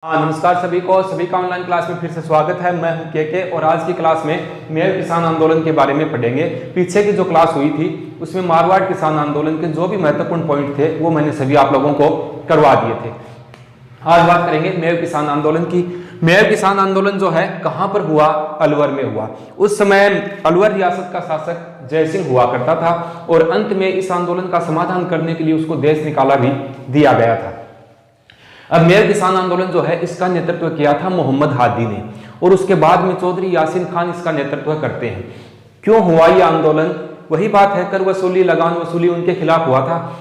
हाँ, नमस्कार सभी को। सभी का ऑनलाइन क्लास में फिर से स्वागत है। मैं हूं के और आज की क्लास में मेव किसान आंदोलन के बारे में पढ़ेंगे। पीछे की जो क्लास हुई थी उसमें मारवाड़ किसान आंदोलन के जो भी महत्वपूर्ण पॉइंट थे वो मैंने सभी आप लोगों को करवा दिए थे। आज बात करेंगे मेव किसान आंदोलन की। मेव किसान आंदोलन जो है कहाँ पर हुआ? अलवर में हुआ। उस समय अलवर रियासत का शासक जयसिंह हुआ करता था और अंत में इस आंदोलन का समाधान करने के लिए उसको देश निकाला भी दिया गया था। अब मेव किसान आंदोलन जो है इसका नेतृत्व किया था मोहम्मद हादी ने और उसके बाद में चौधरी यासीन खान इसका नेतृत्व करते हैं। क्यों हुआ ये आंदोलन? वही बात है, कर वसूली, लगान वसूली उनके खिलाफ हुआ था।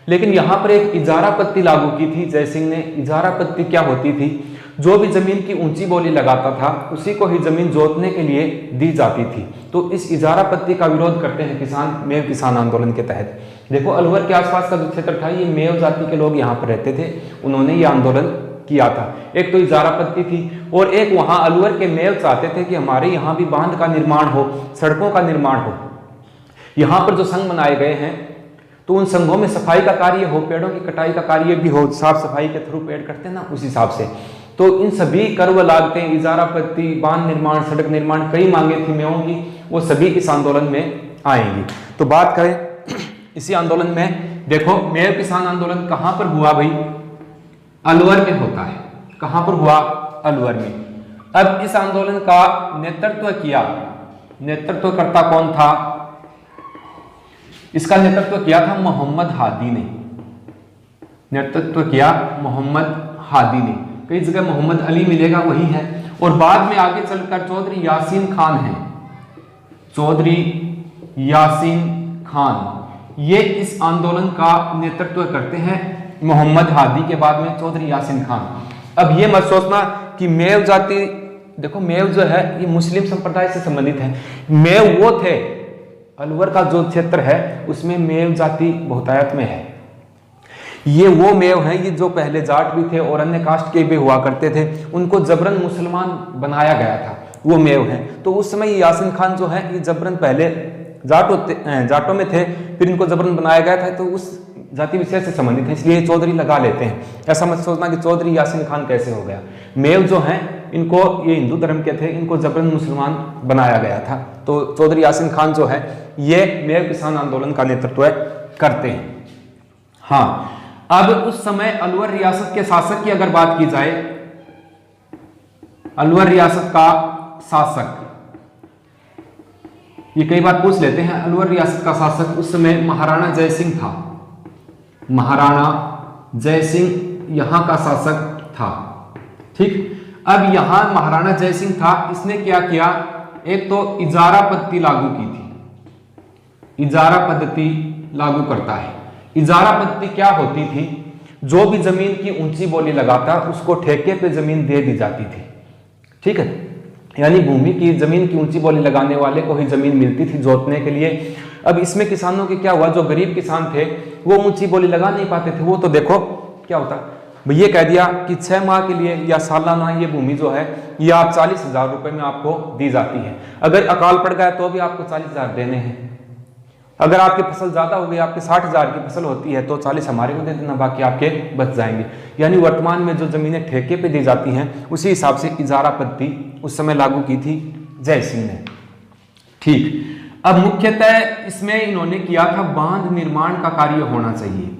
लेकिन यहाँ पर एक इजारा पत्ती लागू की थी जयसिंह ने। इजारा पत्ती क्या होती थी? जो भी जमीन की ऊंची बोली लगाता था उसी को ही जमीन जोतने के लिए दी जाती थी। तो इस इजारा पत्ती का विरोध करते हैं किसान मेव किसान आंदोलन के तहत। देखो, अलवर के आसपास का जो क्षेत्र था ये मेव जाति के लोग यहाँ पर रहते थे, उन्होंने ये आंदोलन किया था। एक तो इजारा पत्ती थी और एक वहां अलवर के मेव चाहते थे कि हमारे यहाँ भी बांध का निर्माण हो, सड़कों का निर्माण हो। यहाँ पर जो संघ बनाए गए हैं तो उन संघों में सफाई का कार्य हो, पेड़ों की कटाई का कार्य भी हो, साफ सफाई के थ्रू पेड़ कटते ना उस हिसाब से। तो इन सभी कर व लागतें, इजारा पत्ती, बांध निर्माण, सड़क निर्माण, कई मांगे थी मेवों की, वो सभी इस आंदोलन में आएंगी। तो बात करें इसी आंदोलन में, देखो मेव किसान आंदोलन कहां पर हुआ भाई? अलवर में होता है। कहां पर हुआ? अलवर में। अब इस आंदोलन का नेतृत्वकर्ता कौन था? इसका नेतृत्व किया था मोहम्मद हादी ने। नेतृत्व किया मोहम्मद हादी ने। कई जगह मोहम्मद अली मिलेगा, वही है। और बाद में आगे चलकर चौधरी यासीन खान है। चौधरी यासीन खान ये इस आंदोलन का नेतृत्व करते हैं। मोहम्मद हादी के बाद में चौधरी यासीन खान। अब ये मत सोचना कि मेव जाति, देखो मेव जो है ये मुस्लिम संप्रदाय से संबंधित है। मेव वो थे, अलवर का जो क्षेत्र है उसमें मेव जाति बहुतायत में है। ये वो मेव हैं ये जो पहले जाट भी थे और अन्य कास्ट के भी हुआ करते थे, उनको जबरन मुसलमान बनाया गया था, वो मेव हैं। तो उस समय यासीन खान जो है ये जबरन पहले जाटों में थे, फिर इनको जबरन बनाया गया था, तो उस जाति विशेष से संबंधित है, इसलिए चौधरी लगा लेते हैं। ऐसा मत सोचना कि चौधरी यासीन खान कैसे हो गया। मेव जो हैं इनको, ये हिंदू धर्म के थे, इनको जबरन मुसलमान बनाया गया था। तो चौधरी यासीन खान जो है ये मेव किसान आंदोलन का नेतृत्व करते हैं। हाँ, अब उस समय अलवर रियासत के शासक की अगर बात की जाए, अलवर रियासत का शासक, ये कई बार पूछ लेते हैं, अलवर रियासत का शासक उस समय महाराणा जयसिंह था। महाराणा जयसिंह यहां का शासक था। ठीक, अब यहां महाराणा जयसिंह था, इसने क्या किया? एक तो इजारा पद्धति लागू की थी। इजारा पद्धति लागू करता है। इजारा पद्धति क्या होती थी? जो भी जमीन की ऊंची बोली लगाता उसको ठेके पे जमीन दे दी जाती थी। ठीक है, यानी भूमि की, जमीन की ऊंची बोली लगाने वाले को ही जमीन मिलती थी जोतने के लिए। अब इसमें किसानों के क्या हुआ? जो गरीब किसान थे वो ऊंची बोली लगा नहीं पाते थे। वो तो देखो क्या होता, ये कह दिया कि 6 माह के लिए या सालाना ये भूमि जो है ये आप 40,000 रुपए में आपको दी जाती है। अगर अकाल पड़ गया तो भी आपको 40,000 देने हैं। अगर आपकी फसल ज्यादा हो गई, आपकी 60,000 की फसल होती है तो 40 हमारे को दे देना, बाकी आपके बच जाएंगे। यानी वर्तमान में जो जमीनें ठेके पे दी जाती हैं उसी हिसाब से इजारा पद्धति उस समय लागू की थी जयसिंह ने। ठीक, अब मुख्यतः इसमें इन्होंने किया था बांध निर्माण का कार्य होना चाहिए।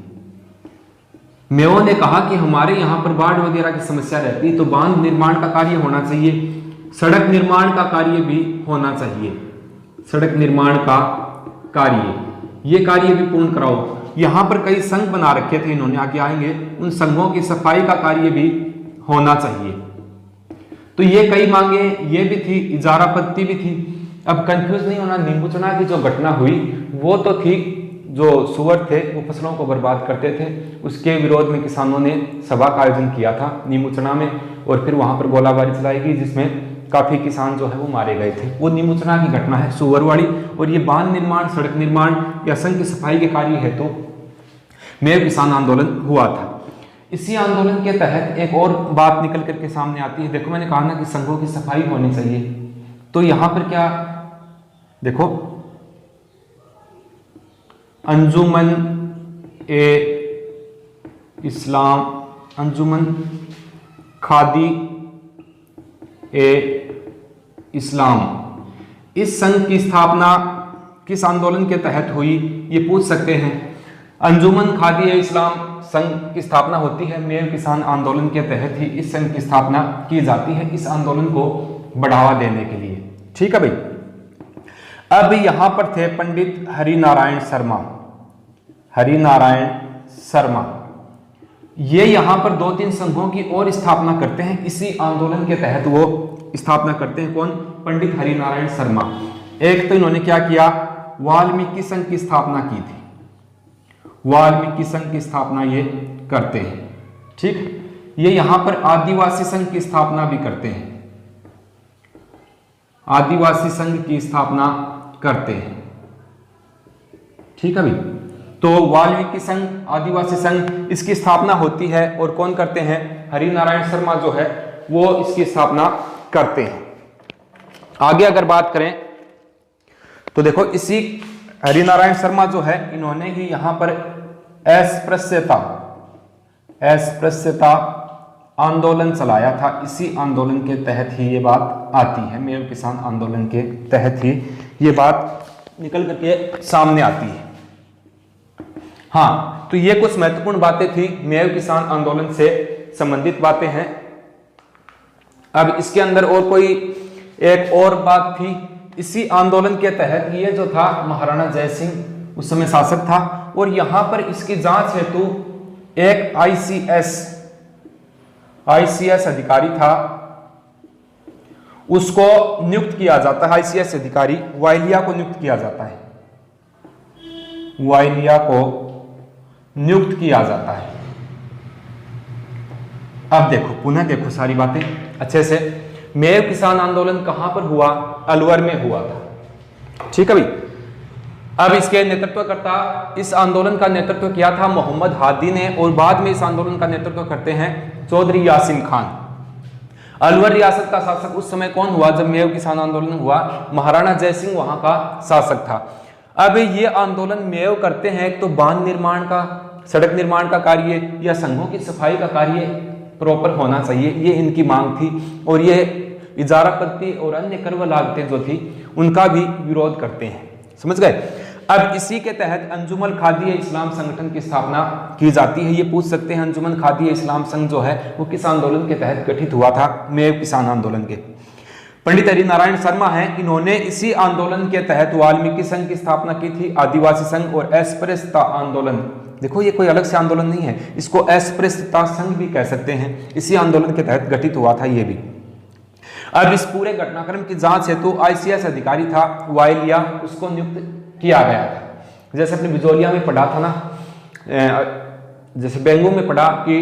मेवों ने कहा कि हमारे यहाँ पर बाढ़ वगैरह की समस्या रहती है तो बांध निर्माण का कार्य होना चाहिए, सड़क निर्माण का कार्य भी होना चाहिए। सड़क निर्माण का कार्य, ये कार्य भी पूर्ण कराओ। यहां पर कई संघ बना रखे थे इन्होंने, आगे आएंगे, उन संघों की सफाई का कार्य भी होना चाहिए। तो ये कई मांगे ये भी थी, इजारा पत्ती भी थी। अब कंफ्यूज नहीं होना, नींबू चना की जो घटना हुई वो तो थी, जो सुअर थे वो फसलों को बर्बाद करते थे, उसके विरोध में किसानों ने सभा का आयोजन किया था नींबू चना में, और फिर वहां पर गोलाबारी चलाई गई जिसमें काफी किसान जो है वो मारे गए थे। वो नींबू चना की घटना है, सुअर वाली। और ये बांध निर्माण, सड़क निर्माण या संघ की सफाई के कार्य है तो मेव किसान आंदोलन हुआ था। इसी आंदोलन के तहत एक और बात निकल करके सामने आती है। देखो, मैंने कहा ना कि संघों की सफाई होनी चाहिए, तो यहां पर क्या देखो, अंजुमन ए इस्लाम, अंजुमन खादी ए इस्लाम, इस संघ की स्थापना किस आंदोलन के तहत हुई, ये पूछ सकते हैं। अंजुमन खादी ए इस्लाम संघ की स्थापना होती है मेव किसान आंदोलन के तहत ही इस संघ की स्थापना की जाती है, इस आंदोलन को बढ़ावा देने के लिए। ठीक है भाई। अब यहां पर थे पंडित हरिनारायण शर्मा, हरिनारायण शर्मा, ये यहां पर 2-3 संघों की और स्थापना करते हैं, इसी आंदोलन के तहत वो स्थापना करते हैं। कौन? पंडित हरिनारायण शर्मा। एक तो इन्होंने क्या किया, वाल्मीकि संघ की स्थापना की थी, वाल्मीकि संघ की स्थापना ये करते हैं। ठीक, ये यहां पर आदिवासी संघ की स्थापना भी करते हैं, आदिवासी संघ की स्थापना करते हैं। ठीक है भाई। तो वाल्मीकि संघ, आदिवासी संघ, इसकी स्थापना होती है और कौन करते हैं? हरिनारायण शर्मा जो है वो इसकी स्थापना करते हैं। आगे अगर बात करें तो देखो इसी हरिनारायण शर्मा जो है इन्होंने ही यहां पर अस्पृश्यता आंदोलन चलाया था, इसी आंदोलन के तहत ही ये बात आती है, मेव किसान आंदोलन के तहत ही ये बात निकल करके सामने आती है। हाँ, तो ये कुछ महत्वपूर्ण बातें थी, मेव किसान आंदोलन से संबंधित बातें हैं। अब इसके अंदर और कोई एक और बात थी, इसी आंदोलन के तहत ये जो था महाराणा जय सिंह उस समय शासक था और यहां पर इसकी जांच हेतु एक आईसीएस अधिकारी था, उसको नियुक्त किया जाता है। आईसीएस अधिकारी वायलिया को नियुक्त किया जाता है, वायलिया को नियुक्त किया जाता है। अब देखो, पुनः देखो सारी बातें अच्छे से। मेव किसान आंदोलन कहां पर हुआ? अलवर में हुआ था। ठीक है भाई। अब इसके नेतृत्वकर्ता, इस आंदोलन का नेतृत्व किया था मोहम्मद हादी ने और बाद में इस आंदोलन का नेतृत्व करते हैं चौधरी यासीन खान। अलवर रियासत का शासक उस समय कौन हुआ जब मेव किसान आंदोलन हुआ? महाराणा जय सिंह वहां का शासक था। अब ये आंदोलन मेव करते हैं, एक तो बांध निर्माण का, सड़क निर्माण का कार्य या संघों की सफाई का कार्य प्रॉपर होना चाहिए, ये इनकी मांग थी। और ये इजारा पत्ती और अन्य कर व लागतें जो थी उनका भी विरोध करते हैं। समझ गए? अब इसी के तहत अंजुमन खादी इस्लाम संगठन की स्थापना की जाती है। ये पूछ सकते हैं अंजुमन खादी इस्लाम संघ जो है वो किस आंदोलन के तहत गठित हुआ था? मेव किसान आंदोलन के। पंडित हरिनारायण शर्मा हैं, इन्होंने इसी आंदोलन के तहत वाल्मीकि संघ की स्थापना की थी, आदिवासी संघ और अस्पृश्यता आंदोलन। देखो ये कोई अलग से आंदोलन नहीं है, इसको अस्पृश्यता संघ भी कह सकते हैं, इसी आंदोलन के तहत गठित हुआ था ये भी। अब इस पूरे घटनाक्रम की जांच हेतु आईसीएस अधिकारी था वायलिया, उसको नियुक्त किया गया था। जैसे अपने बिजोलिया में पढ़ा था ना, जैसे बेंगू में पढ़ा कि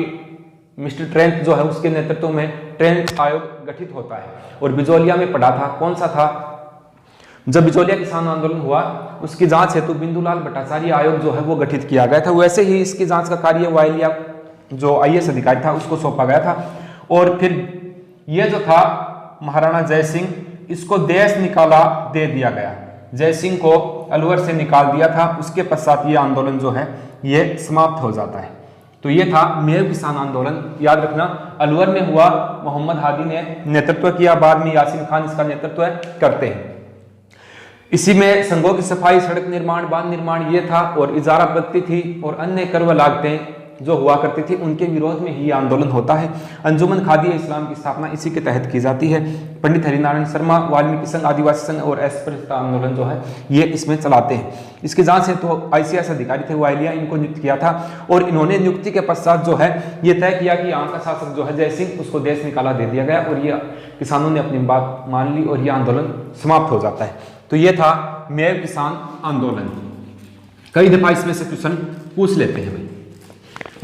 मिस्टर ट्रेंट जो है उसके नेतृत्व में ट्रेंट आयोग गठित होता है, और बिजोलिया में पढ़ा था, कौन सा था? जब बिजोलिया किसान आंदोलन हुआ उसकी जांच हेतु बिंदुलाल भट्टाचार्य आयोग जो है वो गठित किया गया था। वैसे ही इसकी जांच का कार्य वायलिया जो आईएएस अधिकारी था उसको सौंपा गया था। और फिर ये जो था महाराणा जय सिंह, इसको देश निकाला दे दिया गया, जय सिंह को अलवर से निकाल दिया था। उसके पश्चात ये आंदोलन जो है ये समाप्त हो जाता है। तो ये था मेव किसान आंदोलन, याद रखना। अलवर में हुआ, मोहम्मद हादी ने नेतृत्व किया, बाद में यासीन खान इसका नेतृत्व करते हैं। इसी में संघों की सफाई, सड़क निर्माण, बांध निर्माण ये था, और इजारा पत्ती थी और अन्य कर व लागतें जो हुआ करती थी उनके विरोध में ही आंदोलन होता है। अंजुमन खादी इस्लाम की स्थापना इसी के तहत की जाती है। पंडित हरिनारायण शर्मा वाल्मीकि संघ, आदिवासी संघ और अस्पृश्यता आंदोलन जो है ये इसमें चलाते हैं। इसकी जांच से तो आईसीएस अधिकारी थे वायलिया, इनको नियुक्त किया था, और इन्होंने नियुक्ति के पश्चात जो है ये तय किया कि यहाँ का शासक जो है जय सिंह, उसको देश निकाला दे दिया गया, और ये किसानों ने अपनी बात मान ली और ये आंदोलन समाप्त हो जाता है। तो ये था मेव किसान आंदोलन। कई दफा इसमें से क्वेश्चन पूछ लेते हैं भाई।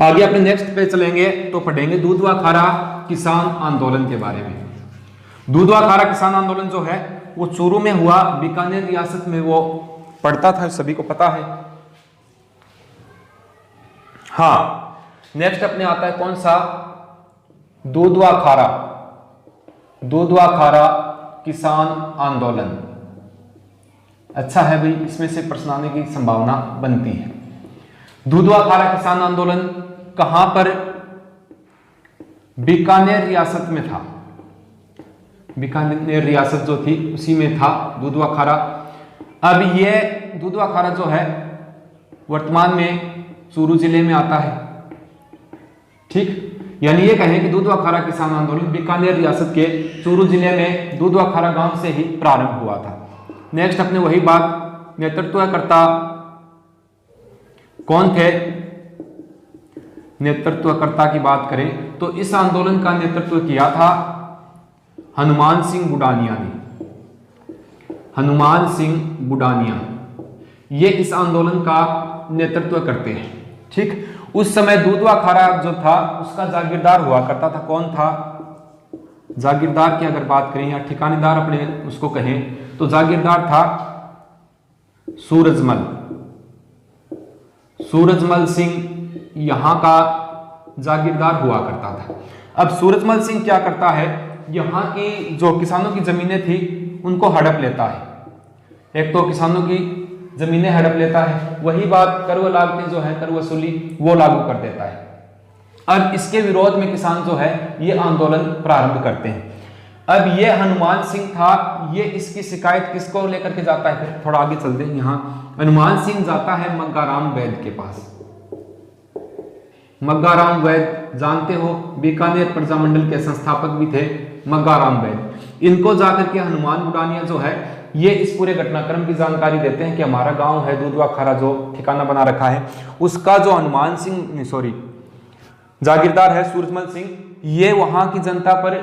आगे अपने नेक्स्ट पे चलेंगे तो पढ़ेंगे दूधवा खारा किसान आंदोलन के बारे में। दूधवा खारा किसान आंदोलन जो है वो चूरू में हुआ, बीकानेर रियासत में वो पड़ता था, सभी को पता है। हाँ, नेक्स्ट अपने आता है कौन सा? दूधवा खारा, दूधवा खारा किसान आंदोलन। अच्छा है भाई, इसमें से प्रश्न आने की संभावना बनती है। दूधवा खारा किसान आंदोलन कहां पर बीकानेर रियासत में था। बीकानेर रियासत जो थी उसी में था दूधवा खारा। अब ये दूधवा खारा जो है वर्तमान में चूरू जिले में आता है। ठीक, यानी ये कहें कि दूधवा खारा किसान आंदोलन बीकानेर रियासत के चूरू जिले में दूधवा खारा गांव से ही प्रारंभ हुआ था। नेक्स्ट अपने वही बात, नेतृत्वकर्ता कौन थे? नेतृत्वकर्ता की बात करें तो इस आंदोलन का नेतृत्व किया था हनुमान सिंह बुडानिया ने। हनुमान सिंह बुडानिया ये इस आंदोलन का नेतृत्व करते हैं। ठीक, उस समय दूधवा खारा जो था उसका जागीरदार हुआ करता था। कौन था? जागीरदार की अगर बात करें या ठिकानेदार अपने उसको कहें तो जागीरदार था सूरजमल। सूरजमल सिंह यहां का जागीरदार हुआ करता था। अब सूरजमल सिंह क्या करता है, यहां की जो किसानों की जमीनें थी उनको हड़प लेता है। एक तो किसानों की जमीनें हड़प लेता है, वही बात कर लागतें जो है कर वसूली वो लागू कर देता है। अब इसके विरोध में किसान जो है ये आंदोलन प्रारंभ करते हैं। अब ये हनुमान सिंह था, ये इसकी शिकायत किसको लेकर के जाता है? फिर थोड़ा आगे चलते हैं। यहाँ हनुमान सिंह जाता है मग्गाराम वैद के पास। मग्गाराम वैद जानते हो, बीकानेर प्रजामंडल के संस्थापक भी थे मग्गाराम वैद। इनको जाकर के हनुमान बुडानिया जो है ये इस पूरे घटनाक्रम की जानकारी देते हैं कि हमारा गांव है दूधवा खारा जो ठिकाना बना रखा है उसका जो हनुमान सिंह जागीरदार है सूरजमल सिंह, ये वहां की जनता पर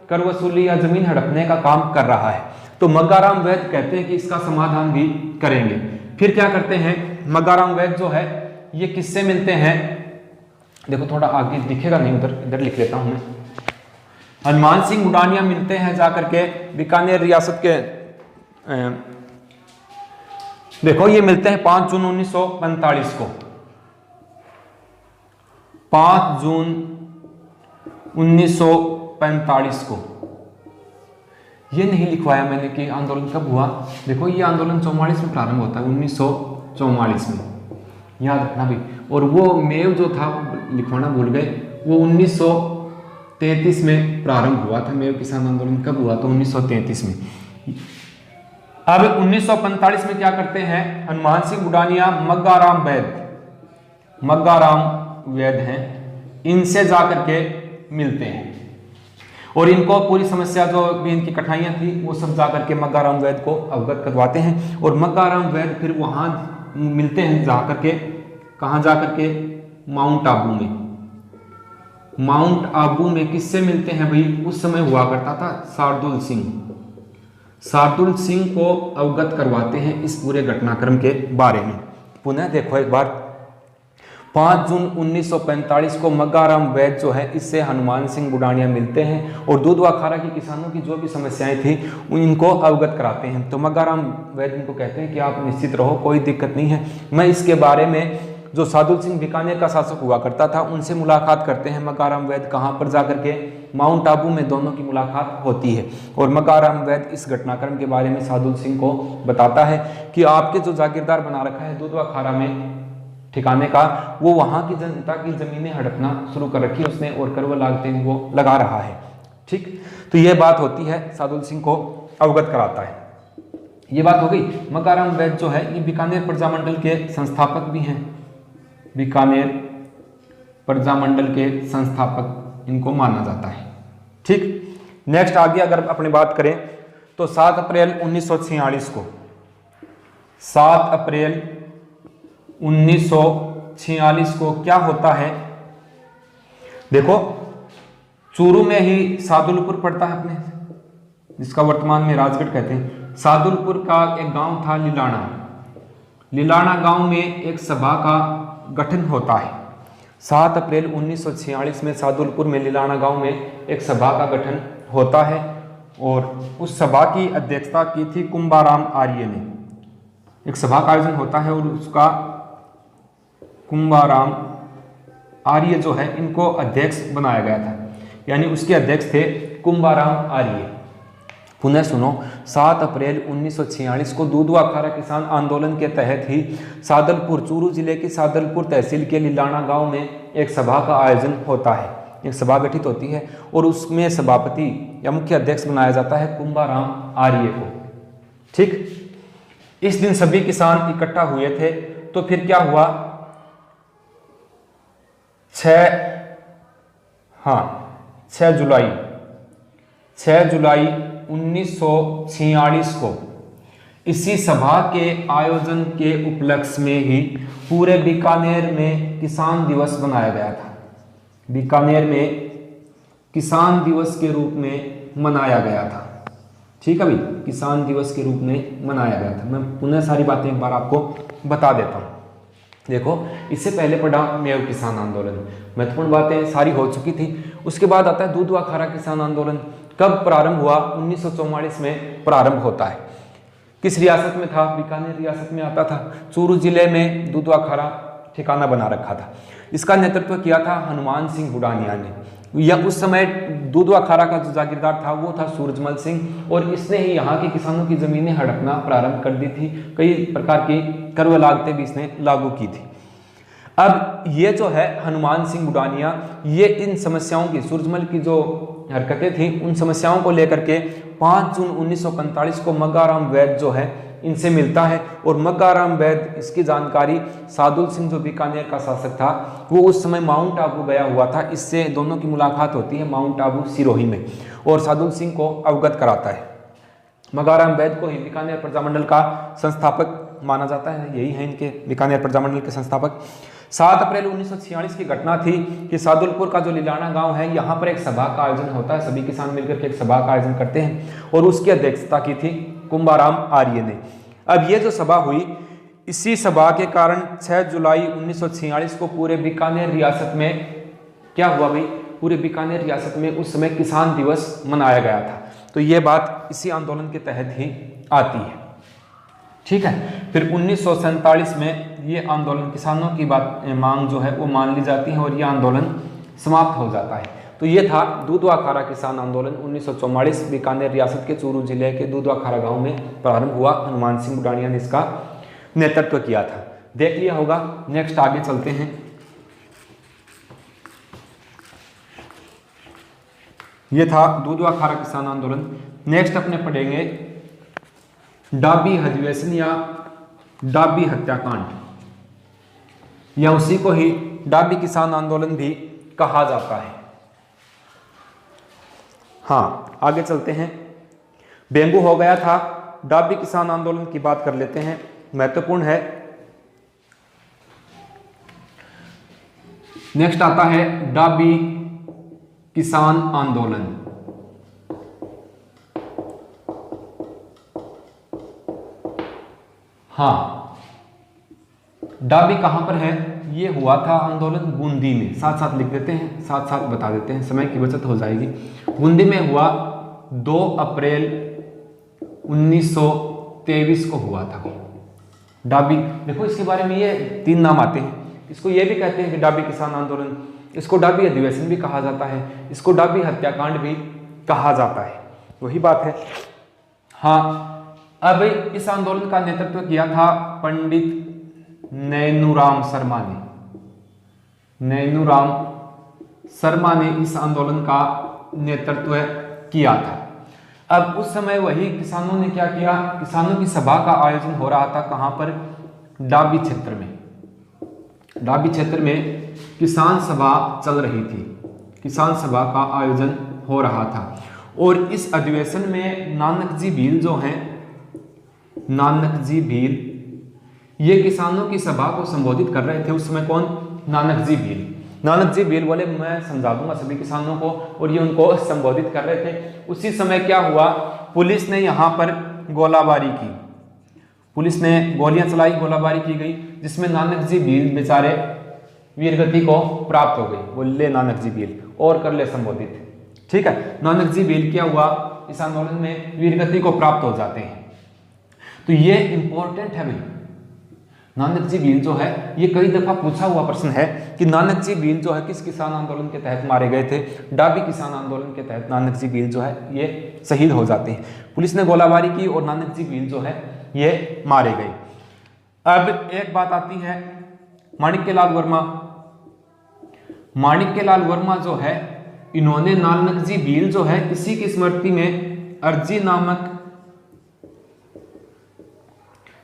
कर वसूली या जमीन हड़पने का काम कर रहा है। तो मग्गाराम वैद कहते हैं कि इसका समाधान भी करेंगे। फिर क्या करते हैं, मग्गाराम वैद जो है ये किससे मिलते हैं? देखो थोड़ा आगे दिखेगा नहीं, उधर इधर लिख लेता हूं मैं। हनुमान सिंह बुडानिया मिलते हैं जाकर के बीकानेर रियासत के देखो ये मिलते हैं 5 जून 1945 को। 5 जून 1945 को। ये नहीं लिखवाया मैंने कि आंदोलन कब हुआ। देखो ये आंदोलन 44 में प्रारंभ होता है, 1944 में, याद रखना भी। और वो मेव जो था लिखवाना भूल गए, वो 1933 में प्रारंभ हुआ था। मेव किसान आंदोलन कब हुआ? तो 1933 में। अब 1945 में क्या करते हैं, हनुमान सिंह बुडानिया मग्गाराम वैद हैं, इनसे जाकर के मिलते हैं और इनको पूरी समस्या जो भी इनकी कठिनाइयां थी वो सब जाकर के मग्गाराम वैद को अवगत करवाते हैं। और मग्गाराम वैद फिर वहां मिलते हैं जाकर के, कहां जाकर के? माउंट आबू में। माउंट आबू में किससे मिलते हैं भाई? उस समय हुआ करता था शार्दुल सिंह को अवगत करवाते हैं इस पूरे घटनाक्रम के बारे में। पुनः देखो एक बार, 5 जून 1945 को मग्गाराम वैद जो है इससे हनुमान सिंह बुडानिया मिलते हैं और दूधवा खारा के किसानों की जो भी समस्याएं थी इनको अवगत कराते हैं। तो मग्गाराम वैद इनको कहते हैं कि आप निश्चित रहो, कोई दिक्कत नहीं है। मैं इसके बारे में जो शार्दुल सिंह बीकानेर का शासक हुआ करता था उनसे मुलाकात करते हैं मग्गाराम वैद। कहाँ पर जाकर के? माउंट आबू में दोनों की मुलाकात होती है और मग्गाराम वैद इस घटनाक्रम के बारे में शार्दुल सिंह को बताता है कि आपके जो जागीरदार बना रखा है दूधवा खारा में ठिकाने का, वो वहां की जनता की जमीनें हड़पना शुरू कर रखी है उसने और कर वो लागतें वो लगा रहा है। ठीक, तो ये बात होती है, शार्दुल सिंह को अवगत कराता है। ये बात हो गई। मग्गाराम वैद जो है ये बीकानेर प्रजामंडल के संस्थापक भी हैं। बीकानेर प्रजामंडल के संस्थापक इनको माना जाता है। ठीक, नेक्स्ट आगे अगर अपनी बात करें तो 7 अप्रैल 1946 को, 7 अप्रैल 1946 को क्या होता है? देखो चूरू में ही सादुलपुर पड़ता है अपने, जिसका वर्तमान में राजगढ़ कहते हैं। सादुलपुर का एक गांव था लिलाना गांव में एक सभा का गठन होता है। 7 अप्रैल 1946 में सादुलपुर में लिलाना गांव में एक सभा का गठन होता है और उस सभा की अध्यक्षता की थी कुंभाराम आर्य ने। एक सभा का आयोजन होता है और उसका कुंभाराम आर्य जो है इनको अध्यक्ष बनाया गया था, यानी उसके अध्यक्ष थे कुंभाराम आर्य। पुनः सुनो, 7 अप्रैल 1946 को दूधवा खारा किसान आंदोलन के तहत ही सादुलपुर, चूरू जिले की सादुलपुर तहसील के लिलाना गांव में एक सभा का आयोजन होता है। एक सभा गठित होती है और उसमें सभापति या मुख्य अध्यक्ष बनाया जाता है कुंभाराम आर्य को। ठीक, इस दिन सभी किसान इकट्ठा हुए थे। तो फिर क्या हुआ, 6 जुलाई 1946 को इसी सभा के आयोजन के उपलक्ष्य में ही पूरे बीकानेर में किसान दिवस मनाया गया था। बीकानेर में किसान दिवस के रूप में मनाया गया था। ठीक है भाई, किसान दिवस के रूप में मनाया गया था। मैं पुनः सारी बातें एक बार आपको बता देता हूँ। देखो, इससे पहले पढ़ा मेव किसान आंदोलन, महत्वपूर्ण बातें सारी हो चुकी थी। उसके बाद आता है दूधवा खारा किसान आंदोलन। कब प्रारंभ हुआ? 1944 में प्रारंभ होता है। किस रियासत में था? बीकानेर रियासत में आता था। चूरू जिले में दूधवा खारा ठिकाना बना रखा था। इसका नेतृत्व किया था हनुमान सिंह बुढ़ानिया ने। या उस समय दूधवा खारा का जो जागीरदार था वो था सूरजमल सिंह, और इसने ही यहाँ के किसानों की जमीनें हड़पना प्रारंभ कर दी थी। कई प्रकार की कर व लागतें भी इसने लागू की थी। अब ये जो है हनुमान सिंह बुढ़ानिया, ये इन समस्याओं की, सूरजमल की जो हरकतें थी उन समस्याओं को लेकर के 5 जून 1945 को मग्गाराम वैद जो है इनसे मिलता है। और मग्गाराम वैद इसकी जानकारी सादुल सिंह जो बीकानेर का शासक था, वो उस समय माउंट आबू गया हुआ था। इससे दोनों की मुलाकात होती है माउंट आबू सिरोही में, और सादुल सिंह को अवगत कराता है। मग्गाराम वैद को ही बीकानेर प्रजामंडल का संस्थापक माना जाता है। यही है इनके बीकानेर प्रजामंडल के संस्थापक। 7 अप्रैल 1946 की घटना थी कि सादुलपुर का जो लीलाना गांव है, यहाँ पर एक सभा का आयोजन होता है। सभी किसान मिलकर के एक सभा का आयोजन करते हैं, और उसकी अध्यक्षता की थी कुंभाराम आर्य ने। अब ये जो सभा हुई, इसी सभा के कारण 6 जुलाई 1946 को पूरे बीकानेर रियासत में क्या हुआ भाई? पूरे बीकानेर रियासत में उस समय किसान दिवस मनाया गया था। तो ये बात इसी आंदोलन के तहत ही आती है। ठीक है, फिर 1947 में ये आंदोलन, किसानों की मांग जो है वो मान ली जाती है, और ये आंदोलन समाप्त हो जाता है। तो ये था दूधवा खारा किसान आंदोलन 1944, बीकानेर रियासत के चूरू जिले के दूधवा खारा गांव में प्रारंभ हुआ। हनुमान सिंह बुढ़ानिया ने इसका नेतृत्व किया था। देख लिया होगा। नेक्स्ट आगे चलते हैं। ये था दूधवा खारा किसान आंदोलन। नेक्स्ट अपने पढ़ेंगे डाबी अधिवेशन या डाबी हत्याकांड, या उसी को ही डाबी किसान आंदोलन भी कहा जाता है। हाँ, आगे चलते हैं। बेंगू हो गया था, डाबी किसान आंदोलन की बात कर लेते हैं, महत्वपूर्ण है। नेक्स्ट आता है डाबी किसान आंदोलन। हाँ, डाबी कहां पर है? ये हुआ था आंदोलन बूंदी में। साथ साथ लिख देते हैं, साथ साथ बता देते हैं, समय की बचत हो जाएगी। बूंदी में हुआ 2 अप्रैल 1923 को हुआ था डाबी। देखो, इसके बारे में ये 3 नाम आते हैं। इसको ये भी कहते हैं कि डाबी किसान आंदोलन, इसको डाबी अधिवेशन भी कहा जाता है, इसको डाबी हत्याकांड भी कहा जाता है। वही बात है। हाँ, अब इस आंदोलन का नेतृत्व किया था पंडित नैनूराम शर्मा ने। नैनूराम शर्मा ने इस आंदोलन का नेतृत्व किया था। अब उस समय वही किसानों ने क्या किया? किसानों की सभा का आयोजन हो रहा था। कहां पर? डाबी क्षेत्र में। डाबी क्षेत्र में किसान सभा चल रही थी, किसान सभा का आयोजन हो रहा था। और इस अधिवेशन में नानक जी भील जो हैं, नानक जी भील, ये किसानों की सभा को संबोधित कर रहे थे। उस समय कौन? नानक जी भील। नानक जी भील बोले मैं समझा दूंगा सभी किसानों को, और ये उनको संबोधित कर रहे थे। उसी समय क्या हुआ? पुलिस ने यहाँ पर गोलाबारी की, पुलिस ने गोलियां चलाई, गोलाबारी की गई, जिसमें नानक जी भील बेचारे वीरगति को प्राप्त हो गई। बोले नानक जी भील और कर ले संबोधित। ठीक है, नानक जी भील क्या हुआ? इस आंदोलन में वीरगति को प्राप्त हो जाते हैं। तो ये इंपॉर्टेंट है भाई। नानक जी भील जो है, ये कई दफा पूछा हुआ प्रश्न है कि नानक जी भील जो है किस किसान आंदोलन के तहत मारे गए थे? डाबी किसान आंदोलन के तहत नानक जी भील जो है ये शहीद हो जाते हैं। पुलिस ने गोलाबारी की और नानक जी भील जो है ये मारे गए। अब एक बात आती है, माणिक्यलाल वर्मा। माणिक्यलाल वर्मा जो है इन्होंने नानकजी भील जो है इसी की स्मृति में अर्जी नामक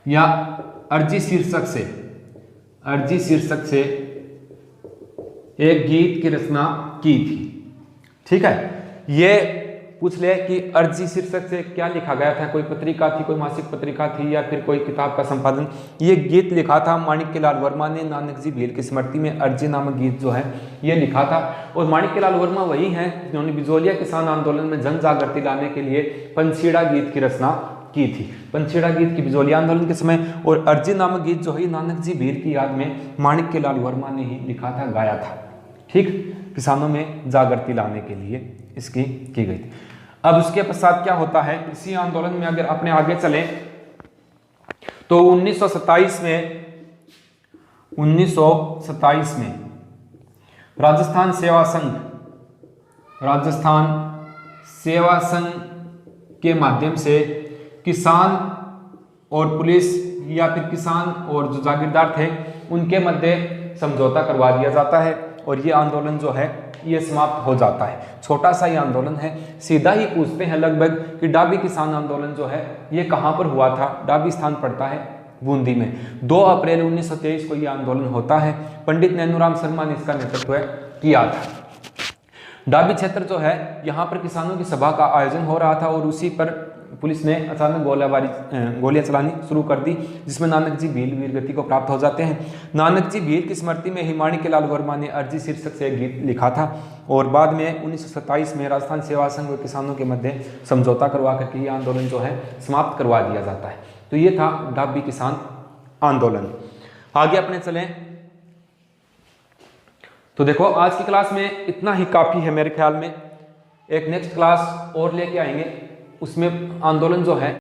या अर्जी शीर्षक से एक गीत की रचना की थी। ठीक है, ये पूछ ले कि अर्जी शीर्षक से क्या लिखा गया था, कोई पत्रिका थी, कोई मासिक पत्रिका थी या फिर कोई किताब का संपादन। ये गीत लिखा था माणिक्यलाल वर्मा ने नानकजी भील की स्मृति में अर्जी नामक गीत जो है ये लिखा था। और माणिक्यलाल वर्मा वही हैं जिन्होंने बिजोलिया किसान आंदोलन में जन जागृति लाने के लिए पंछीड़ा गीत की रचना की थी। पंछीड़ा गीत की बिजोलिया आंदोलन के समय, और अर्जी नामक गीत जो है नानकजी भील की याद में माणिक्यलाल वर्मा ने ही लिखा था, गाया था। ठीक, किसानों में जागृति लाने के लिए इसकी की गई थी। अब उसके पश्चात क्या होता है, इसी आंदोलन में अगर अपने आगे चलें तो 1927 में राजस्थान सेवा संघ के माध्यम से किसान और पुलिस या फिर किसान और जो जागीरदार थे उनके मध्य समझौता करवा दिया जाता है और ये आंदोलन जो है ये समाप्त हो जाता है। छोटा सा ये आंदोलन है। सीधा ही पूछते हैं लगभग कि डाबी किसान आंदोलन जो है ये कहाँ पर हुआ था। डाबी स्थान पड़ता है बूंदी में। 2 अप्रैल 1923 को ये आंदोलन होता है। पंडित नैनूराम शर्मा ने इसका नेतृत्व किया था। डाबी क्षेत्र जो है यहाँ पर किसानों की सभा का आयोजन हो रहा था और उसी पर पुलिस ने अचानक गोलियां चलानी शुरू कर दी, जिसमें नानकजी भील वीरगति को प्राप्त हो जाते हैं। नानकजी भील की स्मृति में ही माणिक्यलाल वर्मा ने अर्जी शीर्षक से एक गीत लिखा था और बाद में 1927 में राजस्थान सेवा संघ व किसानों के मध्य समझौता करवा करके ये आंदोलन जो है समाप्त करवा दिया जाता है। तो ये था डाबी किसान आंदोलन। आगे अपने चलें तो देखो आज की क्लास में इतना ही काफ़ी है मेरे ख्याल में। एक नेक्स्ट क्लास और लेके आएंगे, उसमें आंदोलन जो है